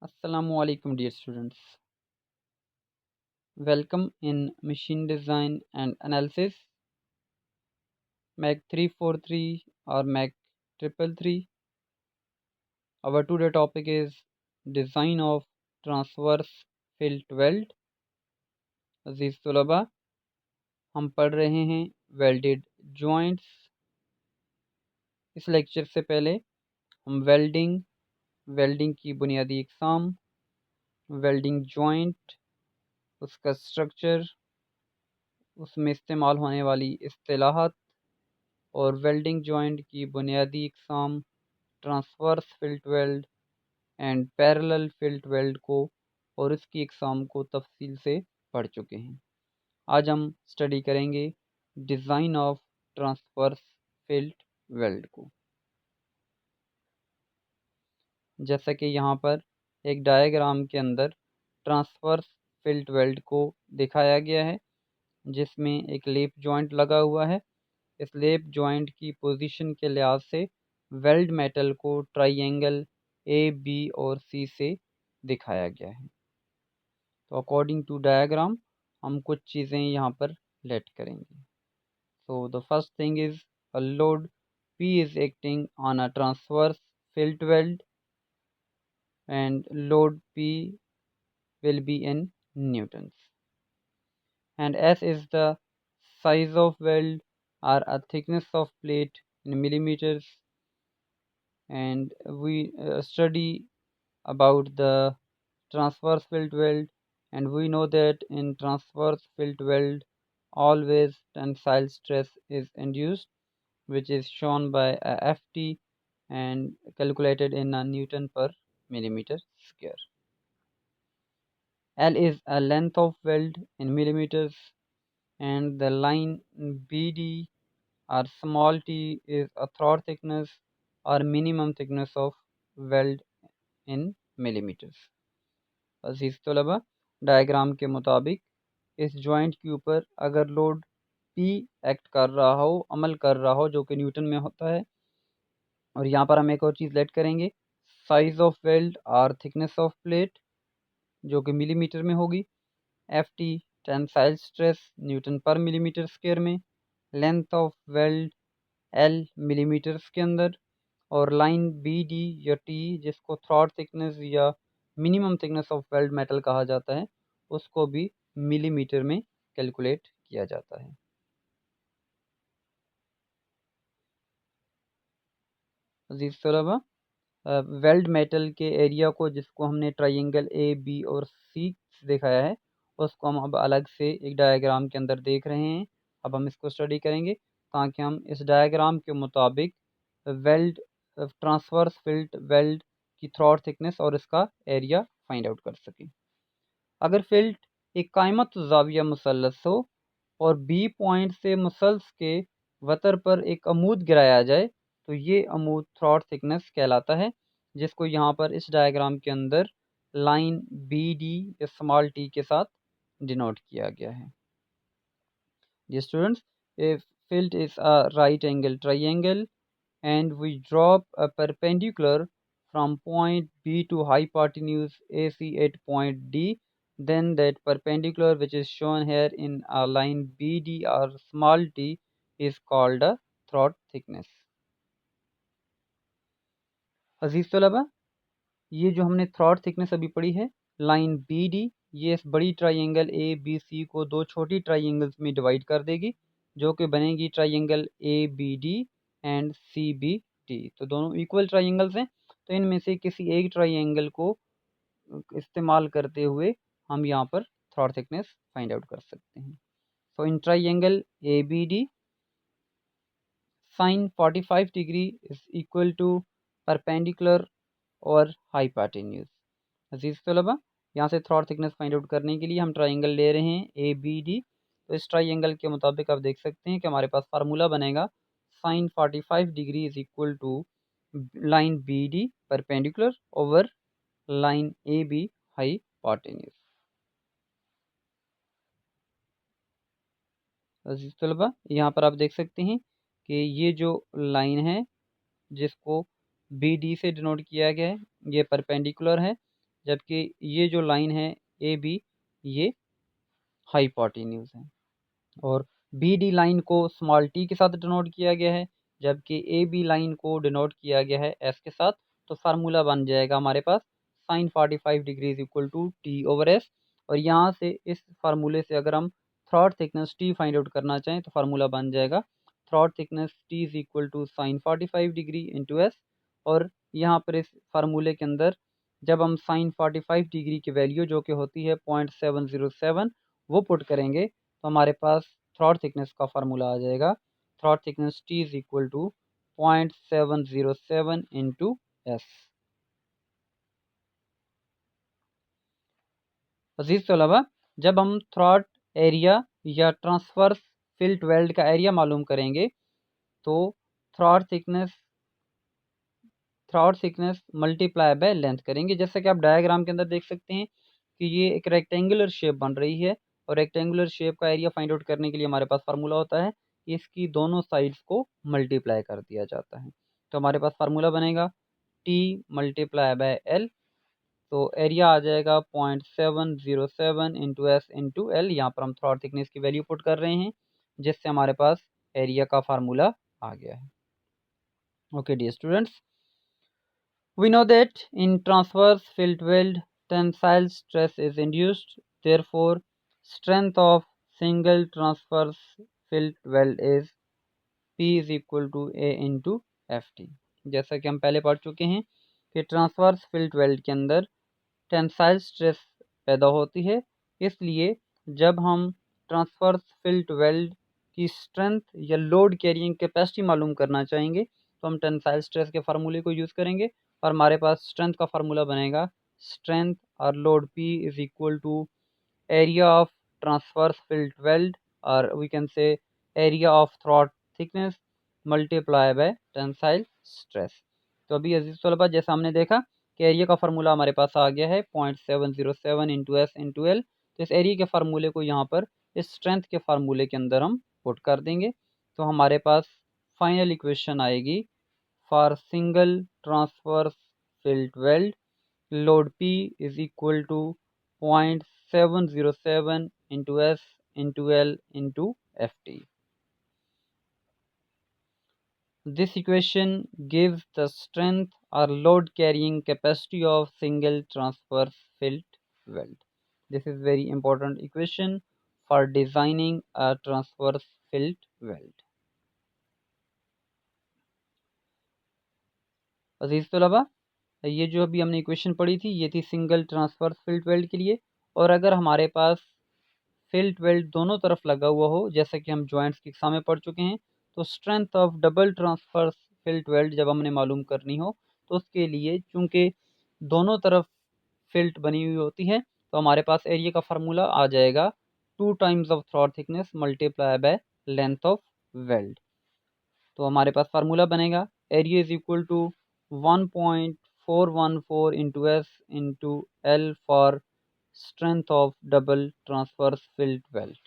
Assalamualaikum dear students. Welcome in Machine Design and Analysis MAC 343 or MAC 333. Our today topic is Design of Transverse Fillet Weld. अजीज तलबा, हम पढ़ रहे हैं welded joints. इस lecture से पहले हम वेल्डिंग की बुनियादी इकसाम, वेल्डिंग जॉइंट, उसका स्ट्रक्चर, उसमें इस्तेमाल होने वाली इस्तिलाहात और वेल्डिंग जॉइंट की बुनियादी इकसाम transverse fillet weld and parallel fillet weld को और इसकी इकसाम को तफसील से पढ़ चुके हैं। आज हम स्टडी करेंगे design of transverse fillet weld को। जैसा कि यहाँ पर एक डायग्राम के अंदर ट्रांसवर्स फिल्ट वेल्ड को दिखाया गया है, जिसमें एक लेप जॉइंट लगा हुआ है। इस लेप जॉइंट की पोजीशन के लिहाज से वेल्ड मेटल को ट्राइंगल ए, बी और सी से दिखाया गया है। तो अकॉर्डिंग टू डायग्राम हम कुछ चीज़ें यहाँ पर लेट करेंगे। So the first thing is a load P is acting on a transverse fillet weld and load P will be in newtons, and S is the size of weld or a thickness of plate in millimeters. And we study about the transverse fillet weld, and we know that in transverse fillet weld always tensile stress is induced, which is shown by a Ft and calculated in a Newton per millimeter square. L is a length of weld in millimeters, and the line BD or small t is a throat thickness or minimum thickness of weld in millimeters. अज़ीज़ तलबा, diagram के मुताबिक इस joint के ऊपर अगर load P act कर रहा हो, अमल कर रहा हो, जो कि न्यूटन में होता है, और यहाँ पर हम एक और चीज़ लेट करेंगे, साइज ऑफ वेल्ड और थिकनेस ऑफ प्लेट, जो कि मिलीमीटर में होगी। Ft टेंसाइल स्ट्रेस न्यूटन पर मिलीमीटर स्क्वायर में, length of weld L millimetres के अंदर, और लाइन बी डी या टी, जिसको थ्रॉट थिकनेस या minimum thickness of weld metal कहा जाता है, उसको भी मिलीमीटर में कैलकुलेट किया जाता है। अजीज तलबा, वेल्ड मेटल के एरिया को, जिसको हमने ट्राइंगल ए, बी और सी दिखाया है, उसको हम अब अलग से एक डायग्राम के अंदर देख रहे हैं। अब हम इसको स्टडी करेंगे ताकि हम इस डायग्राम के मुताबिक वेल्ड ट्रांसवर्स फिल्ट वेल्ड की थ्रॉट थिकनेस और इसका एरिया फाइंड आउट कर सकें। अगर फिल्ट एक कायमत ज़ाविया मुसल्लस हो और बी पॉइंट से मुसल्स के वतर पर एक अमूद गिराया जाए, तो ये अमूद थ्रॉट थिकनेस कहलाता है, जिसको यहाँ पर इस डायग्राम के अंदर लाइन बी डी या स्मॉल टी के साथ डिनोट किया गया है। Dear students, if field is a right angle triangle and we drop a perpendicular from point B to hypotenuse AC at point D, then that perpendicular, which is shown here in a line BD or small t, is called a throat thickness. अजीज तलबा, ये जो हमने throat thickness अभी पढ़ी है, line B D, ये इस बड़ी ट्राइंगल ए बी सी को दो छोटी ट्राइंगल्स में डिवाइड कर देगी, जो कि बनेगी triangle A B D and C B D. तो दोनों इक्वल ट्राइंगल्स हैं, तो इनमें से किसी एक ट्राइंगल को इस्तेमाल करते हुए हम यहाँ पर थ्रॉट थिकनेस फाइंड आउट कर सकते हैं। So in triangle A B D, sine 45 degree is equal to perpendicular और हाइपोटेन्यूज। अजीज तलबा, यहाँ से थ्रॉट थिकनेस फाइंड आउट करने के लिए हम ट्राइंगल ले रहे हैं ए बी डी। तो इस ट्राइंगल के मुताबिक आप देख सकते हैं कि हमारे पास फार्मूला बनेगा sine 45 degree is equal to line B D perpendicular over line A B hypotenuse. अजीज तलबा, यहाँ पर आप देख सकते हैं कि ये जो लाइन है, जिसको बी डी से डिनोट किया गया है, ये परपेंडिकुलर है, जबकि ये जो लाइन है ए बी, ये हाइपोटेन्यूज है। और बी डी लाइन को स्मॉल टी के साथ डिनोट किया गया है, जबकि ए बी लाइन को डिनोट किया गया है एस के साथ। तो फार्मूला बन जाएगा हमारे पास sine 45 degrees equal to T over S. और यहाँ से इस फार्मूले से अगर हम throat thickness T find out करना चाहें तो फार्मूला बन जाएगा throat thickness T is equal to sine 45 degree into S. और यहाँ पर इस फार्मूले के अंदर जब हम साइन 45 डिग्री की वैल्यू जो कि होती है 0.707 वो पुट करेंगे तो हमारे पास थ्रॉट थिकनेस का फार्मूला आ जाएगा throat thickness T is equal to 0.707 into S. अजीज तलबा, जब हम थ्रॉट एरिया या ट्रांसवर्स फिल्ट वेल्ड का एरिया मालूम करेंगे तो throat thickness multiply by length करेंगे। जैसा कि आप डायग्राम के अंदर देख सकते हैं कि ये एक रेक्टेंगुलर शेप बन रही है और रेक्टेंगुलर शेप का एरिया फाइंड आउट करने के लिए हमारे पास फार्मूला होता है कि इसकी दोनों साइड्स को मल्टीप्लाई कर दिया जाता है। तो हमारे पास फार्मूला बनेगा टी मल्टीप्लाई बाय एल। तो एरिया आ जाएगा 0.707 इंटू एस इंटू एल। यहाँ पर हम थ्रॉट थिकनेस की वैल्यू पुट कर रहे हैं जिससे हमारे पास एरिया का फार्मूला आ गया है। Okay dear students, we know that in transverse field weld tensile stress is induced, therefore strength of single transverse field weld is P is equal to A into FT। जैसा कि हम पहले पढ़ चुके हैं कि ट्रांसवर्स फील्ड वेल्ड के अंदर टेंसाइल स्ट्रेस पैदा होती है, इसलिए जब हम ट्रांसवर्स फील्ड वेल्ड की स्ट्रेंथ या लोड कैरिंग कैपेसिटी मालूम करना चाहेंगे तो हम टेंसाइल स्ट्रेस के फार्मूले को यूज़ करेंगे और हमारे पास स्ट्रेंथ का फार्मूला बनेगा स्ट्रेंथ और load P is equal to area of transverse field weld और we can say area of throat thickness multiply by tensile stress. तो अभी अजीज तलबा जैसा हमने देखा कि एरिया का फार्मूला हमारे पास आ गया है 0.707 इंटू एस इंटू एल। तो इस एरिया के फार्मूले को यहाँ पर इस स्ट्रेंथ के फार्मूले के अंदर हम पुट कर देंगे तो हमारे पास फाइनल इक्वेशन आएगी for single transverse field weld load P is equal to 0.707 into S into L into F T. This equation gives the strength or load carrying capacity of single transverse field weld. This is very important equation for designing a transverse field weld. अजीज तलबा, ये जो अभी हमने equation पढ़ी थी ये थी single transverse field weld के लिए। और अगर हमारे पास फील्ड वेल्ड दोनों तरफ लगा हुआ हो जैसा कि हम जॉइंट्स की एग्जाम में पढ़ चुके हैं तो strength of double transverse field weld जब हमने मालूम करनी हो तो उसके लिए चूंकि दोनों तरफ फिल्ट बनी हुई होती है तो हमारे पास एरिया का फार्मूला आ जाएगा 2 times of throat thickness multiply by length of weld. तो हमारे पास फार्मूला बनेगा area is equal to 1.414 into S into L for strength of double transverse field weld.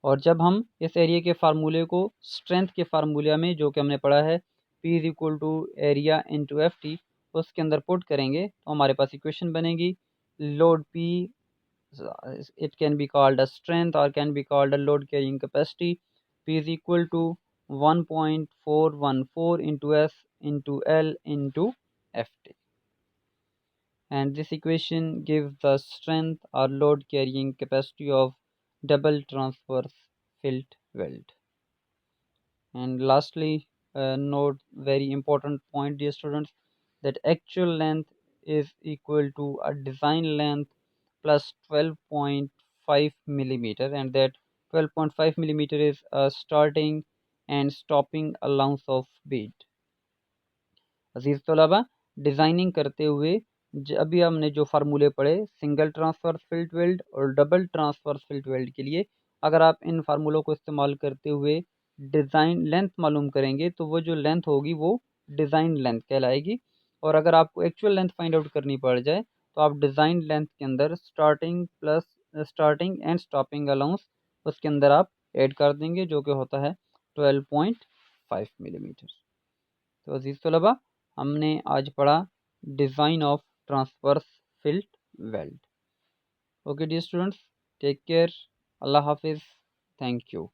और जब हम इस एरिया के फार्मूले को स्ट्रेंथ के फार्मूले में जो कि हमने पढ़ा है P is equal to area into F T उसके अंदर पुट करेंगे तो हमारे पास इक्वेशन बनेगी load P it can be called a strength or can be called a load carrying capacity P is equal to 1.414 into S into L into FT, and this equation gives the strength or load carrying capacity of double transverse field weld. And lastly, note very important point dear students that actual length is equal to a design length plus 12.5 millimeter, and that 12.5 millimeter is a starting and stopping allowance of bead। अजीज़ तलबा, designing करते हुए अभी हमने जो फार्मूले पढ़े single transverse field weld और double transverse field weld के लिए अगर आप इन फार्मूलों को इस्तेमाल करते हुए डिज़ाइन लेंथ मालूम करेंगे तो वो जो लेंथ होगी वो डिज़ाइन लेंथ कहलाएगी। और अगर आपको एक्चुअल लेंथ फाइंड आउट करनी पड़ जाए तो आप डिज़ाइन लेंथ के अंदर स्टार्टिंग एंड स्टॉपिंग अलाउंस उसके अंदर आप ऐड कर देंगे जो कि होता है 12.5 मिलीमीटर। तो अजीज़ तलबा, हमने आज पढ़ा design of transverse fillet weld. Okay dear students, take care. Allah Hafiz. Thank you.